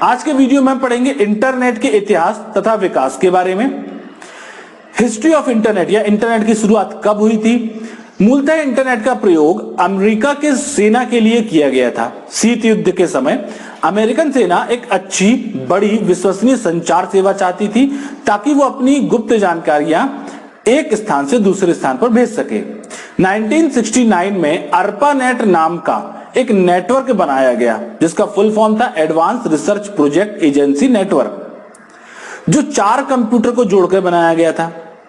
आज के वीडियो में हम पढ़ेंगे इंटरनेट के इतिहास तथा विकास के बारे में। हिस्ट्री ऑफ इंटरनेट या इंटरनेट की शुरुआत कब हुई थी। मूलतः इंटरनेट का प्रयोग अमेरिका के सेना के लिए किया गया था। शीत युद्ध के समय अमेरिकन सेना एक अच्छी, बड़ी, विश्वसनीय संचार सेवा चाहती थी ताकि वो अपनी गुप्त जानकारियां एक स्थान से दूसरे स्थान पर भेज सके। 1969 में ARPANET नाम का एक नेटवर्क बनाया गया जिसका फुल फॉर्म था advance research project agency network, जो 4 कंप्यूटर को जोड़कर बनाया गया था।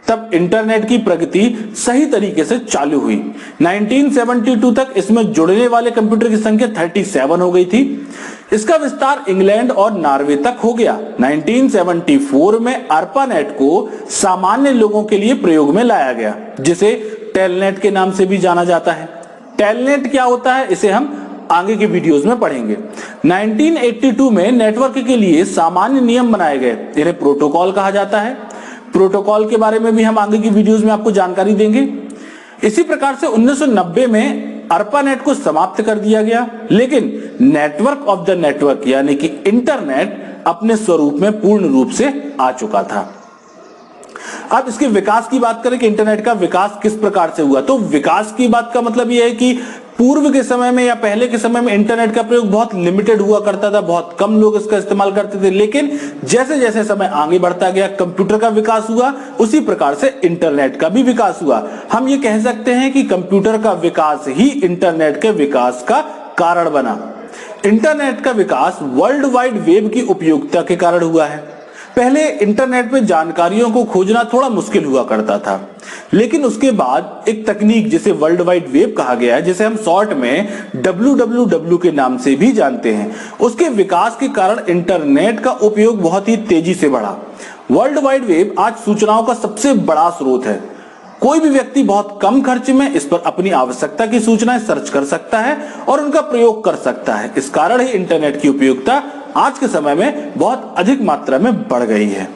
तब इंटरनेट की प्रगति सही तरीके से चालू हुई। 1972 तक इसमें जुड़ने वाले कंप्यूटर की संख्या 37 हो गई थी। इसका विस्तार इंग्लैंड और नॉर्वे तक हो गया। 1974 में ARPANET को सामान्य लोगों के लिए प्रयोग में लाया गया, जिसे टेलनेट के नाम से भी जाना जाता है। टेलनेट क्या होता है, इसे हम आगे के वीडियोस में पढ़ेंगे। 1982 में नेटवर्क के लिए सामान्य नियम बनाए गए, इन्हें प्रोटोकॉल कहा जाता है। प्रोटोकॉल के बारे में भी हम आगे की वीडियोस में आपको जानकारी देंगे। इसी प्रकार से 1990 में ARPANET को समाप्त कर दिया गया, लेकिन नेटवर्क ऑफ द नेटवर्क यानी कि इंटरनेट अपने स्वरूप में पूर्ण रूप से आ चुका था। अब इसके विकास की बात करें कि इंटरनेट का विकास किस प्रकार से हुआ, तो विकास की बात का मतलब यह है कि पूर्व के समय में या पहले के समय में इंटरनेट का प्रयोग बहुत लिमिटेड हुआ करता था, बहुत कम लोग इसका इस्तेमाल करते थे। लेकिन जैसे जैसे समय आगे बढ़ता गया, कंप्यूटर का विकास हुआ, उसी प्रकार से इंटरनेट का भी विकास हुआ। हम ये कह सकते हैं कि कंप्यूटर का विकास ही इंटरनेट के विकास का कारण बना। इंटरनेट का विकास वर्ल्ड वाइड वेब की उपयोगिता के कारण हुआ है। पहले इंटरनेट पे जानकारियों को खोजना थोड़ा मुश्किल हुआ करता था, लेकिन उसके बाद एक तकनीक जिसे वर्ल्ड वाइड वेब कहा गया है, जिसे हम शॉर्ट में WWW के नाम से भी जानते हैं, उसके विकास के कारण इंटरनेट का उपयोग बहुत ही तेजी से बढ़ा। वर्ल्ड वाइड वेब आज सूचनाओं का सबसे बड़ा स्रोत है। कोई भी व्यक्ति बहुत कम खर्च में इस पर अपनी आवश्यकता की सूचनाएं सर्च कर सकता है और उनका प्रयोग कर सकता है। इस कारण ही इंटरनेट की उपयोगिता आज के समय में बहुत अधिक मात्रा में बढ़ गई है।